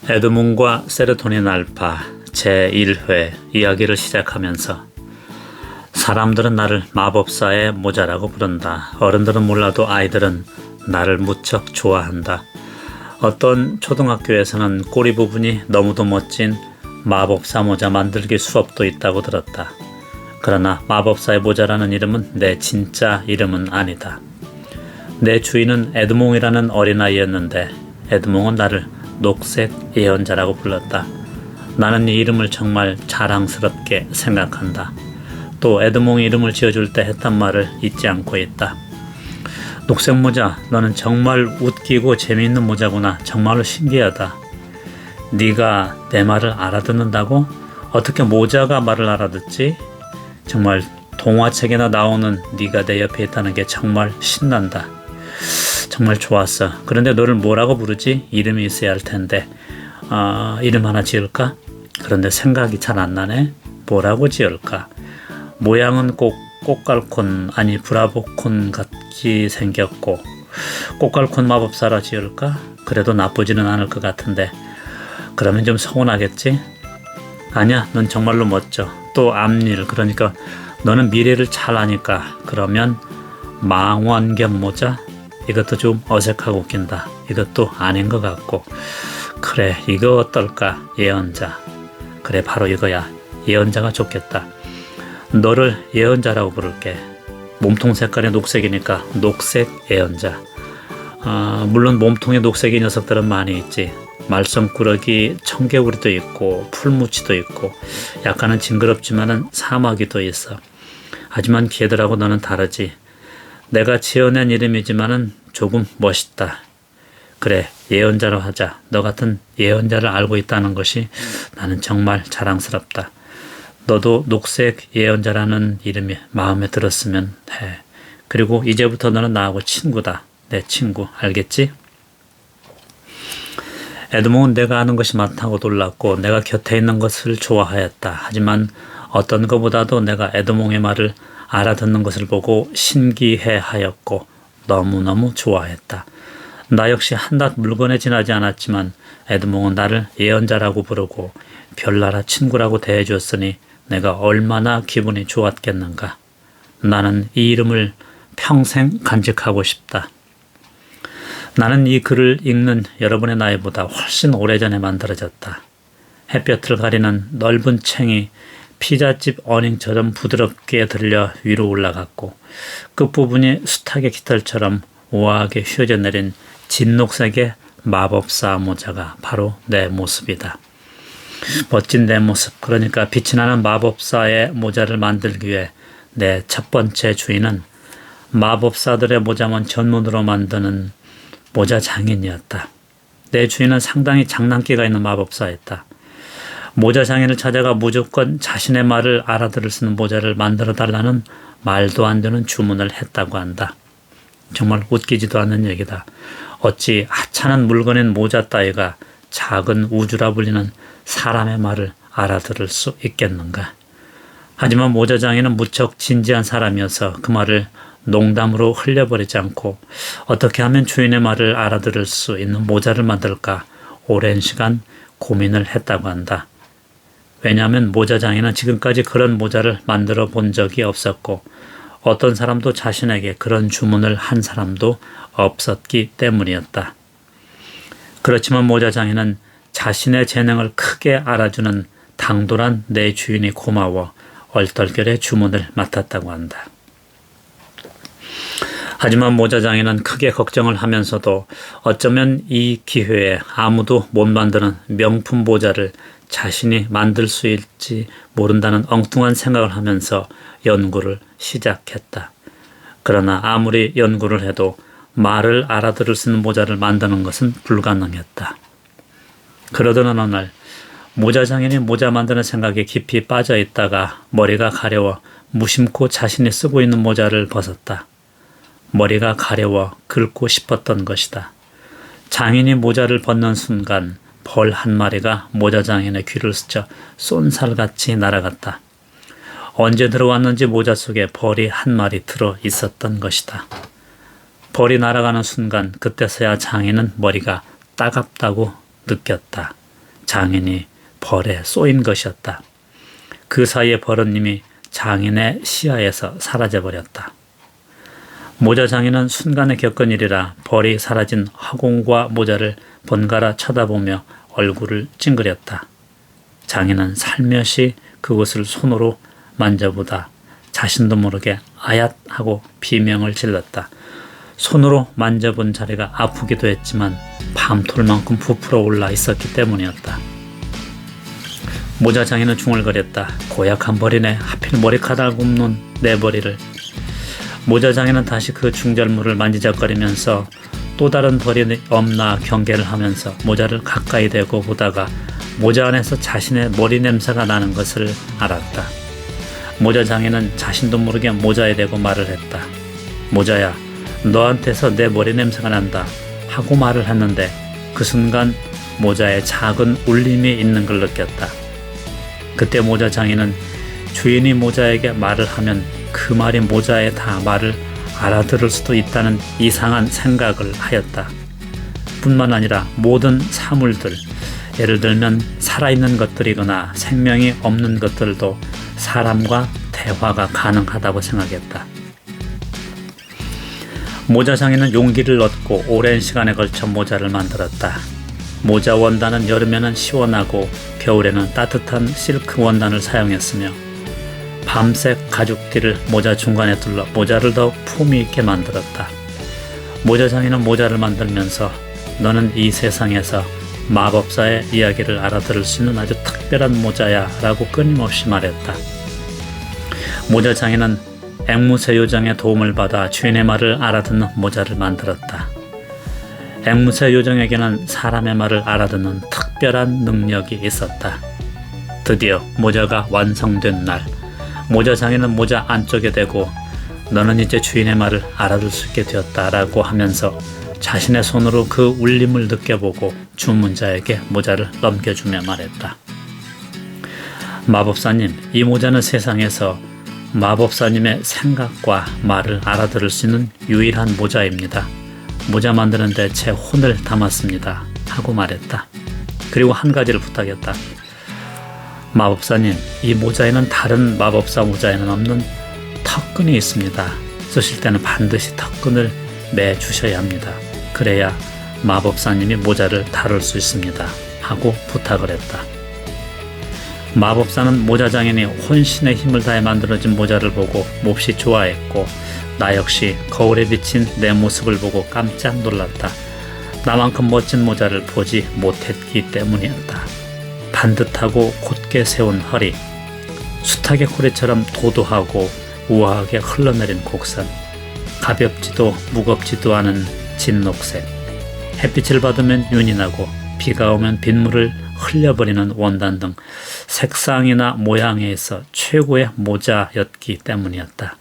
에드몽과 세로토닌 알파 제1회 이야기를 시작하면서 사람들은 나를 마법사의 모자라고 부른다. 어른들은 몰라도 아이들은 나를 무척 좋아한다. 어떤 초등학교에서는 꼬리 부분이 너무도 멋진 마법사 모자 만들기 수업도 있다고 들었다. 그러나 마법사의 모자라는 이름은 내 진짜 이름은 아니다. 내 주인은 에드몽이라는 어린아이였는데 에드몽은 나를 녹색 예언자라고 불렀다. 나는 이 이름을 정말 자랑스럽게 생각한다. 또 에드몽이 이름을 지어줄 때 했던 말을 잊지 않고 있다. 녹색 모자, 너는 정말 웃기고 재미있는 모자구나. 정말로 신기하다. 네가 내 말을 알아듣는다고? 어떻게 모자가 말을 알아듣지? 정말 동화책에나 나오는 네가 내 옆에 있다는 게 정말 신난다. 정말 좋았어. 그런데 너를 뭐라고 부르지? 이름이 있어야 할 텐데. 이름 하나 지을까? 그런데 생각이 잘 안 나네. 뭐라고 지을까? 모양은 꼭 꽃갈콘 아니 브라보콘 같이 생겼고 꽃갈콘 마법사라 지을까? 그래도 나쁘지는 않을 것 같은데 그러면 좀 서운하겠지? 아니야, 넌 정말로 멋져. 또 앞일, 그러니까 너는 미래를 잘 아니까. 그러면 망원경 모자? 이것도 좀 어색하고 웃긴다. 이것도 아닌 것 같고. 그래, 이거 어떨까? 예언자. 그래, 바로 이거야. 예언자가 좋겠다. 너를 예언자라고 부를게. 몸통 색깔이 녹색이니까 녹색 예언자. 물론 몸통에 녹색이 녀석들은 많이 있지. 말썽꾸러기, 청개구리도 있고 풀무치도 있고 약간은 징그럽지만은 사마귀도 있어. 하지만 걔들하고 너는 다르지. 내가 지어낸 이름이지만은 조금 멋있다. 그래, 예언자로 하자. 너 같은 예언자를 알고 있다는 것이 나는 정말 자랑스럽다. 너도 녹색 예언자라는 이름이 마음에 들었으면 해. 그리고 이제부터 너는 나하고 친구다. 내 친구, 알겠지? 에드몽은 내가 아는 것이 많다고 놀랐고 내가 곁에 있는 것을 좋아하였다. 하지만 어떤 것보다도 내가 에드몽의 말을 알아듣는 것을 보고 신기해하였고 너무너무 좋아했다. 나 역시 한낱 물건에 지나지 않았지만 에드몽은 나를 예언자라고 부르고 별나라 친구라고 대해주었으니 내가 얼마나 기분이 좋았겠는가. 나는 이 이름을 평생 간직하고 싶다. 나는 이 글을 읽는 여러분의 나이보다 훨씬 오래전에 만들어졌다. 햇볕을 가리는 넓은 챙이 피자집 어닝처럼 부드럽게 들려 위로 올라갔고 끝부분이 숱하게 깃털처럼 우아하게 휘어져 내린 진녹색의 마법사 모자가 바로 내 모습이다. 멋진 내 모습, 그러니까 빛이 나는 마법사의 모자를 만들기 위해 내 첫 번째 주인은 마법사들의 모자만 전문으로 만드는 모자 장인이었다. 내 주인은 상당히 장난기가 있는 마법사였다. 모자 장인을 찾아가 무조건 자신의 말을 알아들을 수 있는 모자를 만들어 달라는 말도 안 되는 주문을 했다고 한다. 정말 웃기지도 않는 얘기다. 어찌 하찮은 물건인 모자 따위가 작은 우주라 불리는 사람의 말을 알아들을 수 있겠는가. 하지만 모자 장인은 무척 진지한 사람이어서 그 말을 농담으로 흘려버리지 않고 어떻게 하면 주인의 말을 알아들을 수 있는 모자를 만들까 오랜 시간 고민을 했다고 한다. 왜냐하면 모자 장인은 지금까지 그런 모자를 만들어 본 적이 없었고 어떤 사람도 자신에게 그런 주문을 한 사람도 없었기 때문이었다. 그렇지만 모자 장인은 자신의 재능을 크게 알아주는 당돌한 내 주인이 고마워 얼떨결에 주문을 맡았다고 한다. 하지만 모자 장인은 크게 걱정을 하면서도 어쩌면 이 기회에 아무도 못 만드는 명품 모자를 자신이 만들 수 있을지 모른다는 엉뚱한 생각을 하면서 연구를 시작했다. 그러나 아무리 연구를 해도 말을 알아들을 수 있는 모자를 만드는 것은 불가능했다. 그러던 어느 날 모자 장인이 모자 만드는 생각에 깊이 빠져 있다가 머리가 가려워 무심코 자신이 쓰고 있는 모자를 벗었다. 머리가 가려워 긁고 싶었던 것이다. 장인이 모자를 벗는 순간 벌 한 마리가 모자 장인의 귀를 스쳐 쏜살같이 날아갔다. 언제 들어왔는지 모자 속에 벌이 한 마리 들어 있었던 것이다. 벌이 날아가는 순간 그때서야 장인은 머리가 따갑다고 느꼈다. 장인이 벌에 쏘인 것이었다. 그 사이에 벌은 이미 장인의 시야에서 사라져버렸다. 모자 장인은 순간에 겪은 일이라 벌이 사라진 화공과 모자를 번갈아 쳐다보며 얼굴을 찡그렸다. 장인은 살며시 그곳을 손으로 만져보다 자신도 모르게 아얏 하고 비명을 질렀다. 손으로 만져본 자리가 아프기도 했지만 밤톨만큼 부풀어 올라 있었기 때문이었다. 모자 장인은 중얼거렸다. 고약한 벌이네. 하필 머리카락 없는 내 머리를. 모자 장인은 다시 그 중절모를 만지작거리면서 또 다른 벌이 없나 경계를 하면서 모자를 가까이 대고 보다가 모자 안에서 자신의 머리 냄새가 나는 것을 알았다. 모자 장인은 자신도 모르게 모자에 대고 말을 했다. 모자야, 너한테서 내 머리 냄새가 난다 하고 말을 했는데 그 순간 모자에 작은 울림이 있는 걸 느꼈다. 그때 모자 장인은 주인이 모자에게 말을 하면 그 말이 모자에 다 말을 알아들을 수도 있다는 이상한 생각을 하였다. 뿐만 아니라 모든 사물들, 예를 들면 살아있는 것들이거나 생명이 없는 것들도 사람과 대화가 가능하다고 생각했다. 모자 장인은 용기를 얻고 오랜 시간에 걸쳐 모자를 만들었다. 모자 원단은 여름에는 시원하고 겨울에는 따뜻한 실크 원단을 사용했으며 밤색 가죽띠를 모자 중간에 둘러 모자를 더 품위 있게 만들었다. 모자 장인은 모자를 만들면서 너는 이 세상에서 마법사의 이야기를 알아들을 수 있는 아주 특별한 모자야 라고 끊임없이 말했다. 모자 장인은 앵무새 요정의 도움을 받아 주인의 말을 알아듣는 모자를 만들었다. 앵무새 요정에게는 사람의 말을 알아듣는 특별한 능력이 있었다. 드디어 모자가 완성된 날, 모자 장인은 모자 안쪽에 대고 너는 이제 주인의 말을 알아들 수 있게 되었다라고 하면서 자신의 손으로 그 울림을 느껴보고 주문자에게 모자를 넘겨주며 말했다. 마법사님, 이 모자는 세상에서 마법사님의 생각과 말을 알아들을 수 있는 유일한 모자입니다. 모자 만드는데 제 혼을 담았습니다. 하고 말했다. 그리고 한 가지를 부탁했다. 마법사님, 이 모자에는 다른 마법사 모자에는 없는 턱끈이 있습니다. 쓰실 때는 반드시 턱끈을 매 주셔야 합니다. 그래야 마법사님이 모자를 다룰 수 있습니다. 하고 부탁을 했다. 마법사는 모자 장인이 혼신의 힘을 다해 만들어진 모자를 보고 몹시 좋아했고 나 역시 거울에 비친 내 모습을 보고 깜짝 놀랐다. 나만큼 멋진 모자를 보지 못했기 때문이었다. 반듯하고 곧게 세운 허리, 수탉의 꼬리처럼 도도하고 우아하게 흘러내린 곡선, 가볍지도 무겁지도 않은 진녹색, 햇빛을 받으면 윤이 나고 비가 오면 빗물을 흘려버리는 원단 등 색상이나 모양에 있어 최고의 모자였기 때문이었다.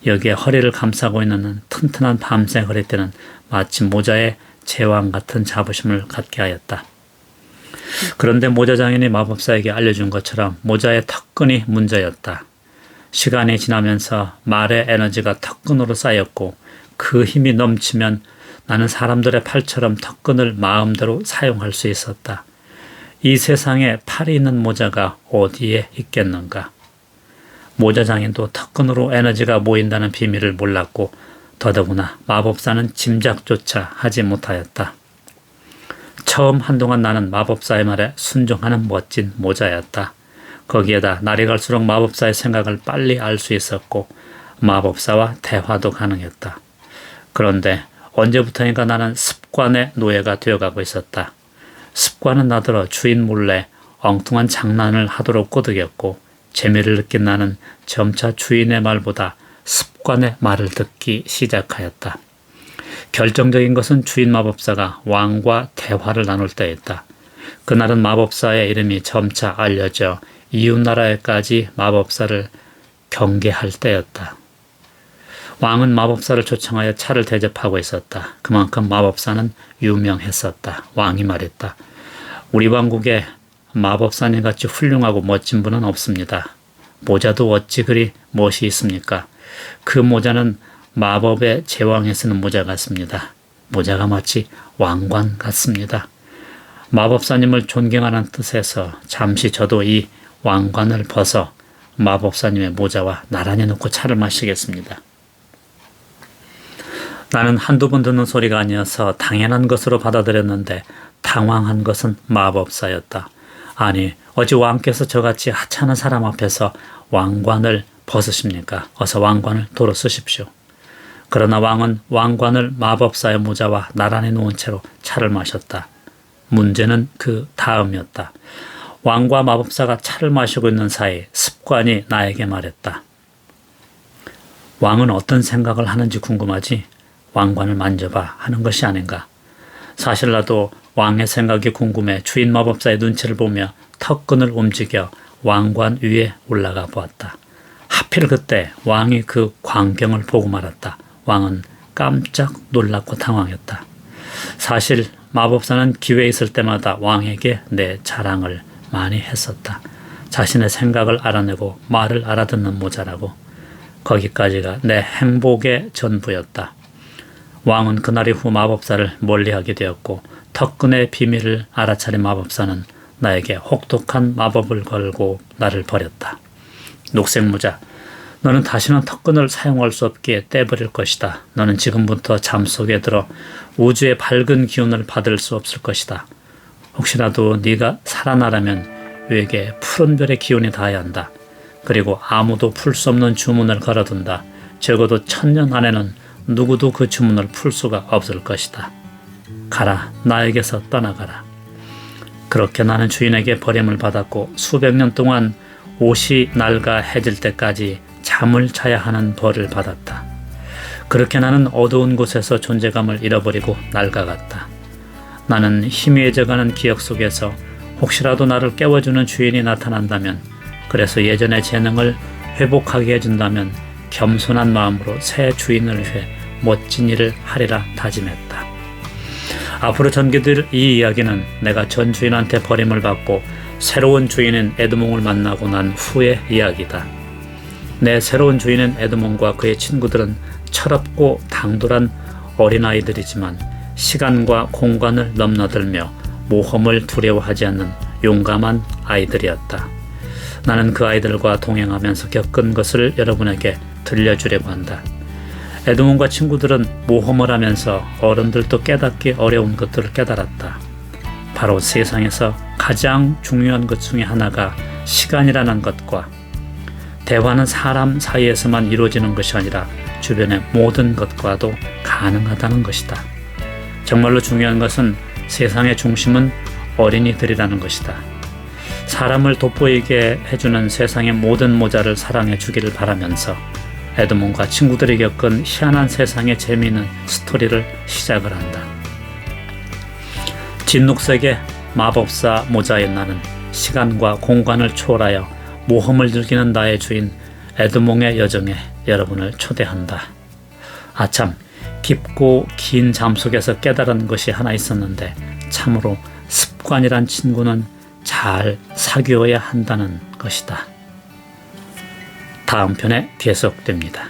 여기에 허리를 감싸고 있는 튼튼한 밤색 허리띠는 마치 모자의 제왕 같은 자부심을 갖게 하였다. 그런데 모자 장인이 마법사에게 알려준 것처럼 모자의 턱끈이 문제였다. 시간이 지나면서 말의 에너지가 턱끈으로 쌓였고 그 힘이 넘치면 나는 사람들의 팔처럼 턱끈을 마음대로 사용할 수 있었다. 이 세상에 팔이 있는 모자가 어디에 있겠는가? 모자 장인도 턱끈으로 에너지가 모인다는 비밀을 몰랐고 더더구나 마법사는 짐작조차 하지 못하였다. 처음 한동안 나는 마법사의 말에 순종하는 멋진 모자였다. 거기에다 날이 갈수록 마법사의 생각을 빨리 알 수 있었고 마법사와 대화도 가능했다. 그런데 언제부터인가 나는 습관의 노예가 되어가고 있었다. 습관은 나더러 주인 몰래 엉뚱한 장난을 하도록 꼬드겼고 재미를 느낀 나는 점차 주인의 말보다 습관의 말을 듣기 시작하였다. 결정적인 것은 주인 마법사가 왕과 대화를 나눌 때였다. 그날은 마법사의 이름이 점차 알려져 이웃나라에까지 마법사를 경계할 때였다. 왕은 마법사를 초청하여 차를 대접하고 있었다. 그만큼 마법사는 유명했었다. 왕이 말했다. 우리 왕국에 마법사님같이 훌륭하고 멋진 분은 없습니다. 모자도 어찌 그리 멋이 있습니까? 그 모자는 마법의 제왕에 쓰는 모자 같습니다. 모자가 마치 왕관 같습니다. 마법사님을 존경하는 뜻에서 잠시 저도 이 왕관을 벗어 마법사님의 모자와 나란히 놓고 차를 마시겠습니다. 나는 한두 번 듣는 소리가 아니어서 당연한 것으로 받아들였는데 당황한 것은 마법사였다. 아니, 어찌 왕께서 저같이 하찮은 사람 앞에서 왕관을 벗으십니까? 어서 왕관을 도로 쓰십시오. 그러나 왕은 왕관을 마법사의 모자와 나란히 놓은 채로 차를 마셨다. 문제는 그 다음이었다. 왕과 마법사가 차를 마시고 있는 사이 습관이 나에게 말했다. 왕은 어떤 생각을 하는지 궁금하지? 왕관을 만져봐 하는 것이 아닌가. 사실 나도 왕의 생각이 궁금해 주인 마법사의 눈치를 보며 턱끈을 움직여 왕관 위에 올라가 보았다. 하필 그때 왕이 그 광경을 보고 말았다. 왕은 깜짝 놀랐고 당황했다. 사실 마법사는 기회 있을 때마다 왕에게 내 자랑을 많이 했었다. 자신의 생각을 알아내고 말을 알아듣는 모자라고. 거기까지가 내 행복의 전부였다. 왕은 그날 이후 마법사를 멀리하게 되었고 턱끈의 비밀을 알아차린 마법사는 나에게 혹독한 마법을 걸고 나를 버렸다. 녹색모자, 너는 다시는 턱끈을 사용할 수 없게 떼버릴 것이다. 너는 지금부터 잠속에 들어 우주의 밝은 기운을 받을 수 없을 것이다. 혹시라도 네가 살아나려면 위에게 푸른 별의 기운이 닿아야 한다. 그리고 아무도 풀 수 없는 주문을 걸어둔다. 적어도 1000년 안에는 누구도 그 주문을 풀 수가 없을 것이다. 가라, 나에게서 떠나가라. 그렇게 나는 주인에게 버림을 받았고 수백 년 동안 옷이 낡아 해질 때까지 잠을 자야 하는 벌을 받았다. 그렇게 나는 어두운 곳에서 존재감을 잃어버리고 낡아갔다. 나는 희미해져가는 기억 속에서 혹시라도 나를 깨워주는 주인이 나타난다면, 그래서 예전의 재능을 회복하게 해준다면 겸손한 마음으로 새 주인을 위해 멋진 일을 하리라 다짐했다. 앞으로 전개될 이 이야기는 내가 전 주인한테 버림을 받고 새로운 주인인 에드몽을 만나고 난 후의 이야기다. 내 새로운 주인인 에드몽과 그의 친구들은 철없고 당돌한 어린아이들이지만 시간과 공간을 넘나들며 모험을 두려워하지 않는 용감한 아이들이었다. 나는 그 아이들과 동행하면서 겪은 것을 여러분에게 들려주려고 한다. 에드몽과 친구들은 모험을 하면서 어른들도 깨닫기 어려운 것들을 깨달았다. 바로 세상에서 가장 중요한 것 중에 하나가 시간이라는 것과, 대화는 사람 사이에서만 이루어지는 것이 아니라 주변의 모든 것과도 가능하다는 것이다. 정말로 중요한 것은 세상의 중심은 어린이들이라는 것이다. 사람을 돋보이게 해주는 세상의 모든 모자를 사랑해 주기를 바라면서 에드몽과 친구들이 겪은 희한한 세상의 재미있는 스토리를 시작을 한다. 진녹색의 마법사 모자의 나는 시간과 공간을 초월하여 모험을 즐기는 나의 주인 에드몽의 여정에 여러분을 초대한다. 아참, 깊고 긴 잠 속에서 깨달은 것이 하나 있었는데 참으로 습관이란 친구는 잘 사귀어야 한다는 것이다. 다음 편에 계속됩니다.